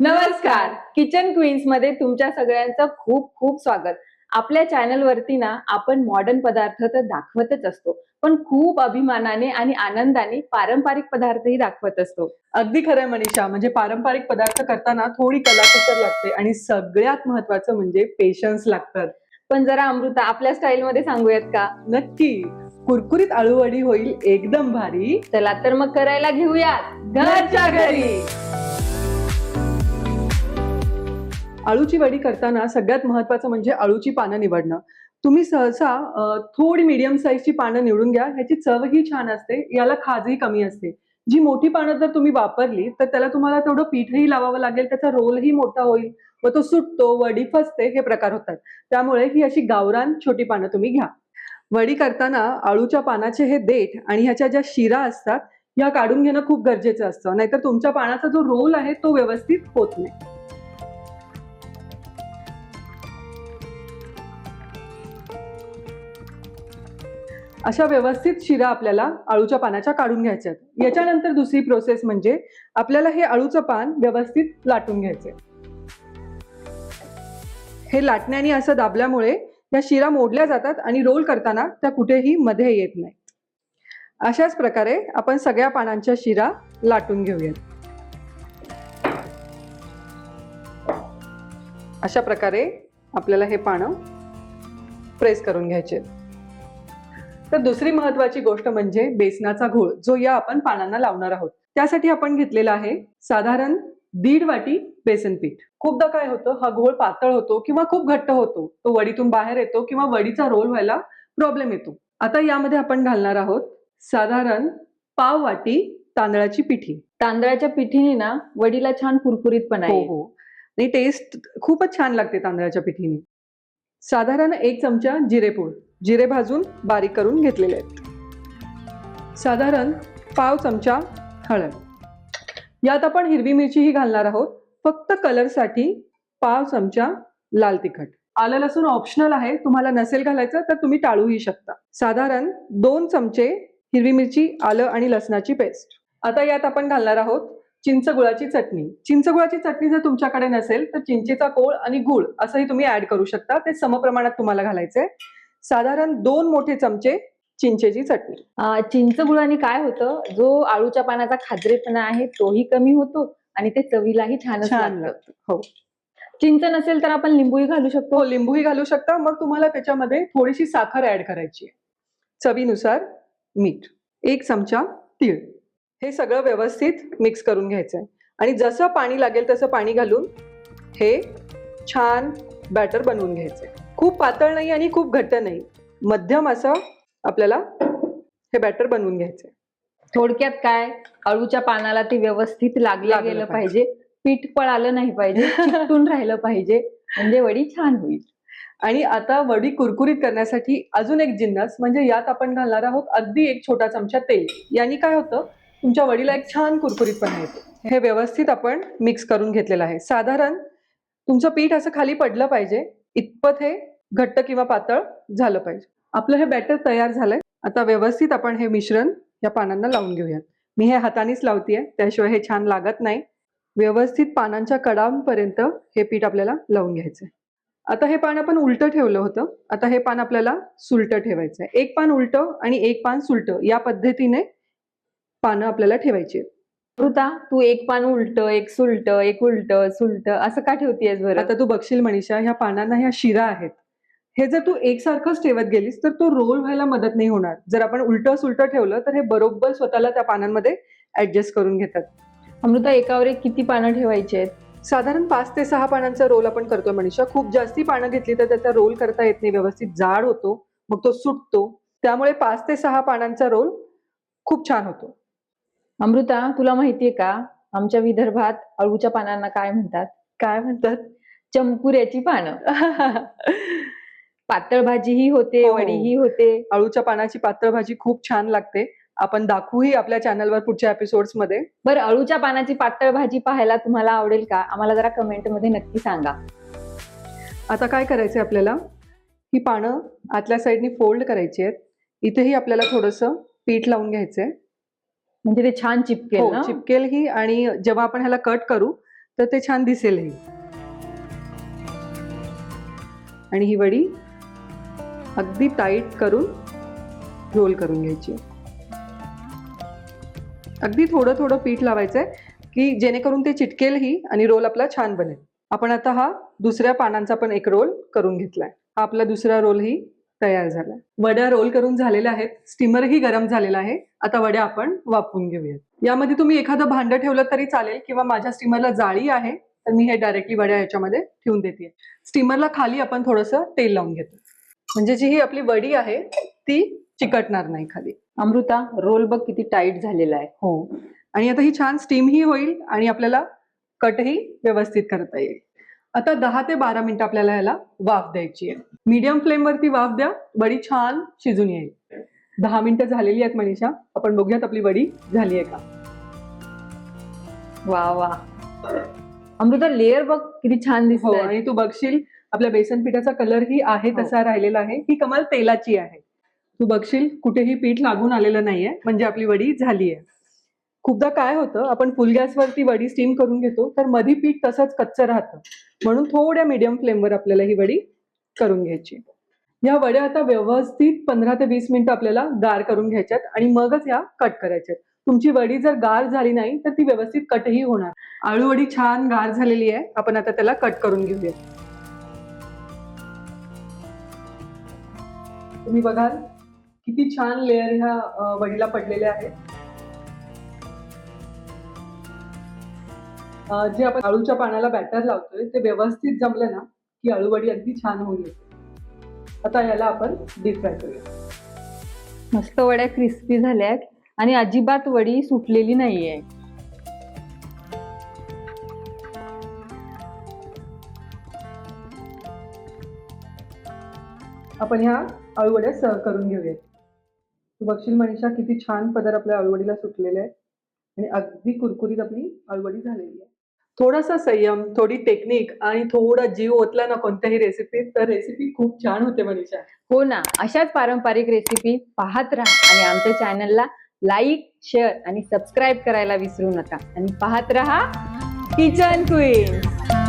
नमस्कार. Kitchen queens मध्ये तुमच्या सगळ्यांचं खूप खूप स्वागत. आपल्या चॅनल वरती ना आपण मॉडर्न पदार्थ तर दाखवतच असतो, पण खूप अभिमानाने आणि आनंदाने पारंपरिक पदार्थही दाखवत असतो. अगदी खरंय मनीषा. म्हणजे पारंपरिक पदार्थ करताना थोडी कलाकुसर लागते आणि सगळ्यात महत्वाचं म्हणजे पेशन्स लागतात. पण जरा अमृता आपल्या स्टाईल मध्ये सांगूयात का? नक्की. कुरकुरीत आळूवडी होईल एकदम भारी. चला तर मग करायला घेऊयात घरच्या घरी. आळूची वडी करताना सगळ्यात महत्वाचं म्हणजे आळूची पानं निवडणं. तुम्ही सहसा थोडी मीडियम साईजची पानं निवडून घ्या. ह्याची चवही छान असते, याला खाजही कमी असते. जी मोठी पानं जर तुम्ही वापरली तर त्याला तुम्हाला तेवढं पीठही लावावं लागेल, त्याचा रोलही मोठा होईल व तो सुटतो, वडी फसते, हे प्रकार होतात. त्यामुळे ही अशी गावरान छोटी पानं तुम्ही घ्या. वडी करताना आळूच्या पानाचे हे देठ आणि ह्याच्या ज्या शिरा असतात ह्या काढून घेणं खूप गरजेचं असतं, नाहीतर तुमच्या पानाचा जो रोल आहे तो व्यवस्थित होत नाही. अशा व्यवस्थित शिरा आपल्याला आळूच्या पानाच्या काढून घ्यायच्यात. याच्यानंतर दुसरी प्रोसेस म्हणजे आपल्याला हे आळूचं पान व्यवस्थित लाटून घ्यायचंय. हे लाटण्याने असं दाबल्यामुळे या शिरा मोडल्या जातात आणि रोल करताना त्या कुठेही मध्ये येत नाही. अशाच प्रकारे आपण सगळ्या पानांच्या शिरा लाटून घेऊयात. अशा प्रकारे आपल्याला हे पानं प्रेस करून घ्यायचे. तर दुसरी महत्वाची गोष्ट म्हणजे बेसनाचा घोळ, जो या आपण पानांना लावणार आहोत. त्यासाठी आपण घेतलेला आहे साधारण 1.5 वाटी बेसन पीठ. खूपदा काय होतं, हा घोळ पातळ होतो किंवा खूप घट्ट होतो, तो वडीतून बाहेर येतो किंवा वडीचा रोल व्हायला प्रॉब्लेम येतो. आता यामध्ये आपण घालणार आहोत साधारण 1/2 वाटी तांदळाची पिठी. तांदळाच्या पिठीने ना वडीला छान कुरकुरीतपणा हो येईल. हो, आणि टेस्ट खूपच छान लागते तांदळाच्या पिठीने. साधारण 1 चमचा जिरेपूड, जिरे भाजून बारीक करून घेतलेले आहेत. साधारण 1/2 चमचा हळद. यात आपण हिरवी मिरचीही घालणार आहोत. फक्त कलरसाठी 1/2 चमचा लाल तिखट. आलं लसूण ऑप्शनल आहे, तुम्हाला नसेल घालायचं तर तुम्ही टाळूही शकता. साधारण 2 चमचे हिरवी मिरची, आलं आणि लसणाची पेस्ट. आता यात आपण घालणार आहोत चिंचगुळाची चटणी. चिंचगुळाची चटणी जर तुमच्याकडे नसेल तर चिंचेचा कोळ आणि गुळ असंही तुम्ही ऍड करू शकता. ते समप्रमाणात तुम्हाला घालायचंय. साधारण 2 मोठे चमचे चिंचेची चटणी. चिंच गुळाने काय होतं, जो आळूच्या पानाचा खाजरेपणा आहे तोही कमी होतो आणि ते चवीलाही छान लागतं. हो, चिंच नसेल तर आपण लिंबूही घालू शकतो. हो, लिंबूही घालू शकता. मग तुम्हाला त्याच्यामध्ये थोडीशी साखर ऍड करायची. चवीनुसार मीठ, 1 चमचा तीळ. हे सगळं व्यवस्थित मिक्स करून घ्यायचंय आणि जसं पाणी लागेल तसं पाणी घालून हे छान बॅटर बनवून घ्यायचंय. खूप पातळ नाही आणि खूप घट्ट नाही, मध्यम असं आपल्याला हे बॅटर बनवून घ्यायचंय. थोडक्यात काय, आळूच्या पानाला ते व्यवस्थित लागलं गेलं पाहिजे, पीठ पळालं नाही पाहिजे, चिकटून राहिलं पाहिजे, म्हणजे वडी छान होईल. आणि आता वडी कुरकुरीत करण्यासाठी अजून एक जिन्नस म्हणजे यात आपण घालणार आहोत अगदी 1 छोटा चमचा तेल. याने काय होतं, तुमच्या वडीला एक छान कुरकुरीतपणा येतो. हे व्यवस्थित आपण मिक्स करून घेतलेलं आहे. साधारण तुमचं पीठ असं खाली पडलं पाहिजे इतपत हे घट्ट किंवा पातळ झालं पाहिजे. आपलं हे बॅटर तयार झालंय. आता व्यवस्थित आपण हे मिश्रण या पानांना लावून घेऊयात. मी हे हातानेच लावतेय, त्याशिवाय हे छान लागत नाही. व्यवस्थित पानांच्या कडांपर्यंत हे पीठ आपल्याला लावून घ्यायचंय. आता हे पान आपण उलटं ठेवलं होतं, आता हे पान आपल्याला सुलटं ठेवायचंय. 1 पान उलटं आणि 1 पान सुलटं, या पद्धतीने पानं आपल्याला ठेवायची आहेत. अमृता, तू 1 पान उलट, 1 सुलट, 1 उलट सुलट असं का ठेवतेस बरं? आता तू बघशील मनीषा, ह्या पानांना ह्या शिरा आहेत, हे जर तू एकसारखंच ठेवत गेलीस तर तो रोल व्हायला मदत नाही होणार. जर आपण उलटं सुलटं ठेवलं तर हे बरोबर स्वतःला त्या पानांमध्ये ऍडजस्ट करून घेतात. अमृता, एकावर एक किती पानं ठेवायची आहेत? साधारण 5 ते 6 पानांचा रोल आपण करतोय मनीषा. खूप जास्ती पानं घेतली तर त्याचा रोल करता येत नाही, व्यवस्थित जाड होतो, मग तो सुटतो. त्यामुळे 5 ते 6 पानांचा रोल खूप छान होतो. अमृता, तुला माहितीये का, आमच्या विदर्भात अळूच्या पानांना काय म्हणतात? काय म्हणतात? चमकुऱ्याची पानं. पातळ भाजीही होते, हो. वडीही होते. अळूच्या पानाची पातळ भाजी खूप छान लागते. आपण दाखवूही आपल्या चॅनलवर पुढच्या एपिसोड्स मध्ये. बरं, अळूच्या पानाची पातळ भाजी पाहायला तुम्हाला आवडेल का? आम्हाला जरा कमेंट मध्ये नक्की सांगा. आता काय करायचंय आपल्याला, ही पानं आतल्या साईडनी फोल्ड करायची आहेत. इथेही आपल्याला थोडंसं पीठ लावून घ्यायचंय, म्हणजे ते छान चिपकेल ना? चिपकेल ही. आणि जेव्हा आपण ह्याला कट करू तर ते छान दिसेलही. आणि ही वडी अगदी टाईट करून रोल करून घ्यायची. अगदी थोडं थोडं पीठ लावायचंय की जेणेकरून ते चिटकेलही आणि रोल आपला छान बनेल. आपण आता हा दुसऱ्या पानांचा पण एक रोल करून घेतलाय. हा आपला दुसरा रोलही तयार झालाय. वड्या रोल करून झालेल्या आहेत. स्टीमरही गरम झालेला आहे. आता वड्या आपण वाफवून घेऊयात. यामध्ये तुम्ही एखादं भांडं ठेवलं तरी चालेल किंवा माझ्या स्टीमरला जाळी आहे तर मी हे डायरेक्टली वड्या याच्यामध्ये ठेवून देते. स्टीमरला खाली आपण थोडंसं तेल लावून घेतो म्हणजे जी ही आपली वडी आहे ती चिकटणार नाही खाली. अमृता, रोल बघ किती टाईट झालेला आहे. हो, आणि आता ही छान स्टीमही होईल आणि आपल्याला कटही व्यवस्थित करता येईल. आता 10 ते 12 मिनिटं आपल्याला याला वाफ द्यायची आहे. मीडियम फ्लेम वरती वाफ द्या, वडी छान शिजून येईल. 10 मिनिटं झालेली आहेत मनीषा. आपण बघूयात आपली वडी झाली आहे का. वा वा, अमृता लेअर बघ किती छान हो, दिसतंय. आणि तू बघशील आपल्या बेसन पिठाचा कलरही आहे तसा राहिलेला आहे. ही कमाल तेलाची आहे. तू बघशील कुठेही पीठ लागून आलेलं नाहीये म्हणजे आपली वडी झाली आहे. खूपदा काय होतं, आपण फुल गॅसवरती वडी स्टीम करून घेतो तर मधी पीठ तसंच कच्चं राहतं. म्हणून थोड्या मीडियम फ्लेमवर आपल्याला ही वडी करून घ्यायची. या वड्या आता व्यवस्थित 15 ते 20 मिनिटं आपल्याला गार करून घ्यायच्यात आणि मगच या कट करायच्यात. तुमची वडी जर गार झाली नाही तर ती व्यवस्थित कटही होणार. आळू वडी छान गार झालेली आहे. आपण आता त्याला कट करून घेऊया. तुम्ही बघाल किती छान लेअर ह्या वडीला पडलेले आहेत. जे आपण आळूच्या पानाला बॅटर लावतोय ते व्यवस्थित जमलं ना की आळू वडी अगदी छान होऊन येते. आता याला आपण डीप फ्राय करूया. मस्त वड्या क्रिस्पी झाल्यात आणि अजिबात वडी सुटलेली नाहीये. आपण ह्या आळूवड्या सर्व करून घेऊयात. तू बघशील मनीषा किती छान पदर आपल्या आळूवडीला सुटलेले आहे आणि अगदी कुरकुरीत आपली आळूवडी झालेली आहे. थोडासा संयम, थोडी टेक्निक आणि थोडा जीव ओतला ना कोणत्याही रेसिपीत तर रेसिपी खूप छान होते मनीषा. हो ना, अशाच पारंपरिक रेसिपी पाहत राहा आणि आमच्या चॅनलला लाईक, शेअर आणि सबस्क्राईब करायला विसरू नका. आणि पाहत राहा किचन क्वीन्स.